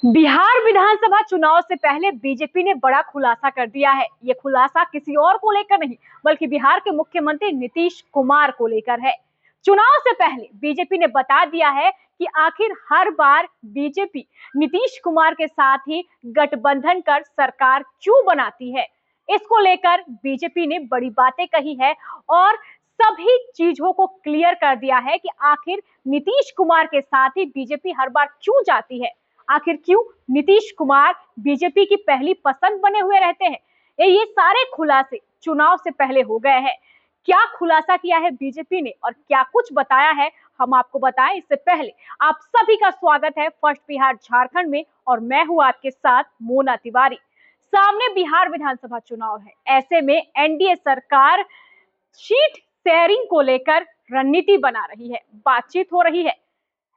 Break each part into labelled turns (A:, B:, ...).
A: बिहार विधानसभा चुनाव से पहले बीजेपी ने बड़ा खुलासा कर दिया है। ये खुलासा किसी और को लेकर नहीं, बल्कि बिहार के मुख्यमंत्री नीतीश कुमार को लेकर है। चुनाव से पहले बीजेपी ने बता दिया है कि आखिर हर बार बीजेपी नीतीश कुमार के साथ ही गठबंधन कर सरकार क्यों बनाती है। इसको लेकर बीजेपी ने बड़ी बातें कही है और सभी चीजों को क्लियर कर दिया है कि आखिर नीतीश कुमार के साथ ही बीजेपी हर बार क्यों जाती है। आखिर क्यों नीतीश कुमार बीजेपी की पहली पसंद बने हुए रहते हैं। ये सारे खुलासे चुनाव से पहले हो गए हैं। क्या खुलासा किया है बीजेपी ने और क्या कुछ बताया है, हम आपको बताएं। इससे पहले आप सभी का स्वागत है फर्स्ट बिहार झारखंड में और मैं हूं आपके साथ मोना तिवारी। सामने बिहार विधानसभा चुनाव है, ऐसे में एनडीए सरकार सीट शेयरिंग को लेकर रणनीति बना रही है, बातचीत हो रही है।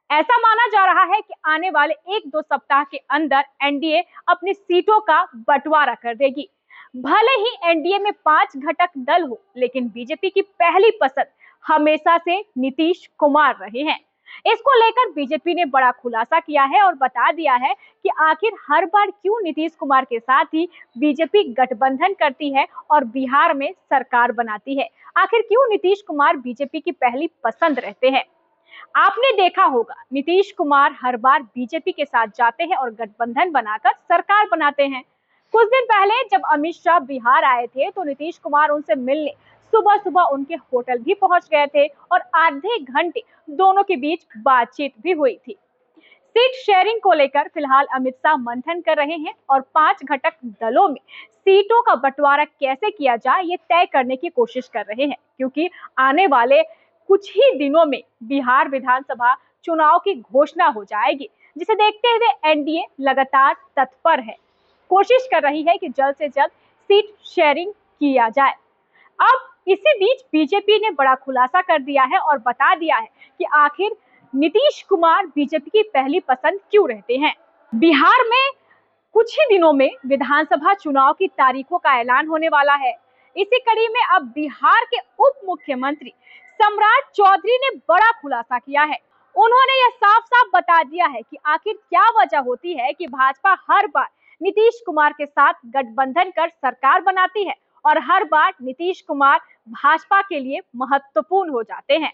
A: ऐसा माना जा रहा है कि आने वाले 1-2 सप्ताह के अंदर एनडीए अपनी सीटों का बंटवारा कर देगी। भले ही एनडीए में 5 घटक दल हो, लेकिन बीजेपी की पहली पसंद हमेशा से नीतीश कुमार रहे हैं। इसको लेकर बीजेपी ने बड़ा खुलासा किया है और बता दिया है कि आखिर हर बार क्यों नीतीश कुमार के साथ ही बीजेपी गठबंधन करती है और बिहार में सरकार बनाती है। आखिर क्यों नीतीश कुमार बीजेपी की पहली पसंद रहते हैं। आपने देखा होगा नीतीश कुमार हर बार बीजेपी के साथ जाते हैं और गठबंधन बनाकर सरकार बनाते हैं। कुछ दिन पहले जब अमित शाह बिहार आए थे तो नीतीश कुमार उनसे मिलने सुबह सुबह उनके होटल भी पहुंच गए थे और आधे घंटे दोनों के बीच बातचीत भी हुई थी। सीट शेयरिंग को लेकर फिलहाल अमित शाह मंथन कर रहे हैं और 5 घटक दलों में सीटों का बंटवारा कैसे किया जाए ये तय करने की कोशिश कर रहे हैं, क्योंकि आने वाले कुछ ही दिनों में बिहार विधानसभा चुनाव की घोषणा हो जाएगी, जिसे देखते हुए एनडीए लगातार तत्पर है, कोशिश कर रही है कि जल्द से जल्द सीट शेयरिंग किया जाए। अब इसी बीच बीजेपी ने बड़ा खुलासा कर दिया है और बता दिया है कि आखिर नीतीश कुमार बीजेपी की पहली पसंद क्यों रहते हैं। बिहार में कुछ ही दिनों में विधानसभा चुनाव की तारीखों का ऐलान होने वाला है। इसी कड़ी में अब बिहार के उप मुख्यमंत्री सम्राट चौधरी ने बड़ा खुलासा किया है। उन्होंने यह साफ साफ बता दिया है कि आखिर क्या वजह होती है कि भाजपा हर बार नीतीश कुमार के साथ गठबंधन कर सरकार बनाती है और हर बार नीतीश कुमार भाजपा के लिए महत्वपूर्ण हो जाते हैं।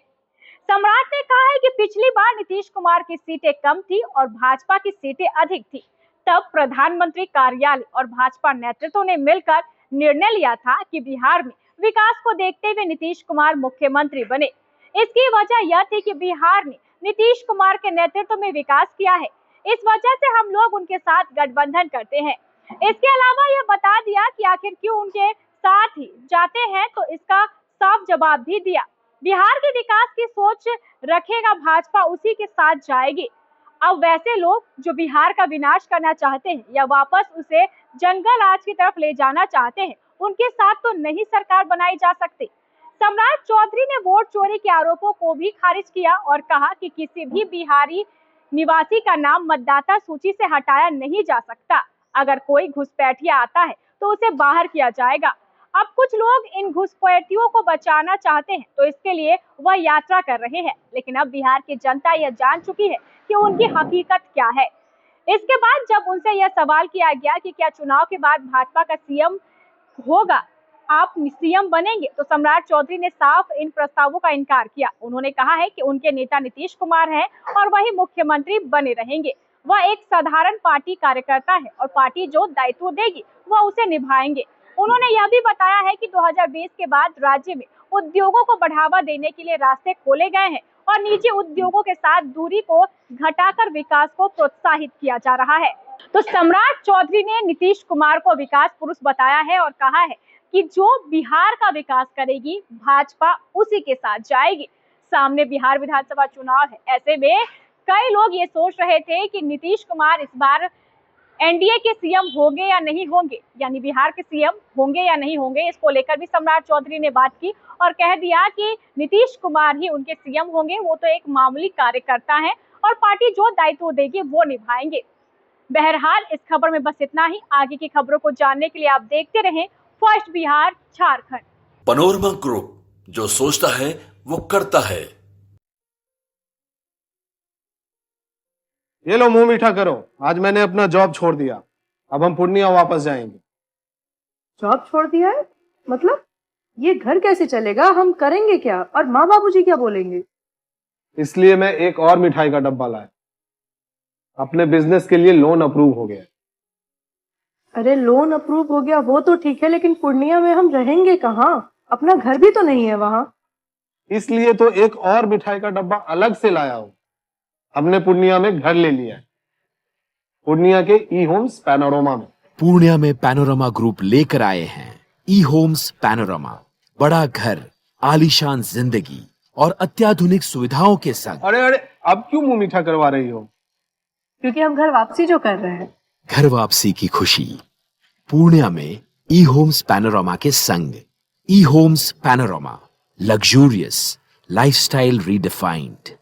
A: सम्राट ने कहा है कि पिछली बार नीतीश कुमार की सीटें कम थी और भाजपा की सीटें अधिक थी। तब प्रधानमंत्री कार्यालय और भाजपा नेतृत्व ने मिलकर निर्णय लिया था कि बिहार में विकास को देखते हुए नीतीश कुमार मुख्यमंत्री बने। इसकी वजह यह थी कि बिहार ने नीतीश कुमार के नेतृत्व में विकास किया है, इस वजह से हम लोग उनके साथ गठबंधन करते हैं। इसके अलावा यह बता दिया कि आखिर क्यों उनके साथ ही जाते हैं, तो इसका साफ जवाब भी दिया। बिहार के विकास की सोच रखेगा भाजपा, उसी के साथ जाएगी। अब वैसे लोग जो बिहार का विनाश करना चाहते हैं या वापस उसे जंगल राज की तरफ ले जाना चाहते हैं, उनके साथ तो नहीं सरकार बनाई जा सकती। सम्राट चौधरी ने वोट चोरी के आरोपों को भी खारिज किया और कहा कि किसी भी बिहारी निवासी का नाम मतदाता सूची से हटाया नहीं जा सकता। अगर कोई घुसपैठिया आता है तो उसे बाहर किया जाएगा। अब कुछ लोग इन घुसपैठियों को बचाना चाहते हैं, तो इसके लिए वह यात्रा कर रहे हैं, लेकिन अब बिहार की जनता यह जान चुकी है कि उनकी हकीकत क्या है। इसके बाद जब उनसे यह सवाल किया गया कि क्या चुनाव के बाद भाजपा का सीएम होगा, आप सीएम बनेंगे, तो सम्राट चौधरी ने साफ इन प्रस्तावों का इनकार किया। उन्होंने कहा है कि उनके नेता नीतीश कुमार हैं और वही मुख्यमंत्री बने रहेंगे। वह एक साधारण पार्टी कार्यकर्ता है और पार्टी जो दायित्व देगी वह उसे निभाएंगे। उन्होंने यह भी बताया है कि 2020 के बाद राज्य में उद्योगों को बढ़ावा देने के लिए रास्ते खोले गए हैं और निजी उद्योगों के साथ दूरी को घटाकर विकास को प्रोत्साहित किया जा रहा है। तो सम्राट चौधरी ने नीतीश कुमार को विकास पुरुष बताया है और कहा है कि जो बिहार का विकास करेगी भाजपा उसी के साथ जाएगी। सामने बिहार विधानसभा चुनाव है, ऐसे में कई लोग ये सोच रहे थे कि नीतीश कुमार इस बार एनडीए के सीएम होंगे या नहीं होंगे, यानी बिहार के सीएम होंगे या नहीं होंगे। इसको लेकर भी सम्राट चौधरी ने बात की और कह दिया कि नीतीश कुमार ही उनके सीएम होंगे। वो तो एक मामूली कार्यकर्ता हैं और पार्टी जो दायित्व देगी वो निभाएंगे। बहरहाल इस खबर में बस इतना ही। आगे की खबरों को जानने के लिए आप देखते रहें first Bihar Jharkhand.
B: Panorama group, जो सोचता है वो करता है।
C: ये लो मुंह मीठा करो, आज मैंने अपना जॉब छोड़ दिया, अब हम पूर्णिया वापस जाएंगे।
D: जॉब छोड़ दिया है? मतलब ये घर कैसे चलेगा? हम करेंगे क्या? और माँ बाबूजी क्या बोलेंगे?
C: इसलिए मैं एक और मिठाई का डब्बा लाया, अपने बिजनेस के लिए लोन अप्रूव हो गया।
D: अरे लोन अप्रूव हो गया वो तो ठीक है, लेकिन पूर्णिया में हम रहेंगे कहाँ? अपना घर भी तो नहीं है वहाँ।
C: इसलिए तो एक और मिठाई का डब्बा अलग से लाया हूं। हमने पूर्णिया में घर ले लिया है, पूर्णिया के ई होम्स पैनोरमा में।
E: पूर्णिया में पैनोरमा ग्रुप लेकर आए हैं ई होम्स पैनोरमा। बड़ा घर, आलीशान जिंदगी और अत्याधुनिक सुविधाओं के संग।
C: अरे अरे, अब क्यों मुंह मीठा करवा रही हो?
D: क्योंकि हम घर वापसी जो कर रहे हैं।
E: घर वापसी की खुशी पूर्णिया में ई होम्स पैनोरमा के संग। E Homes Panorama, luxurious lifestyle redefined.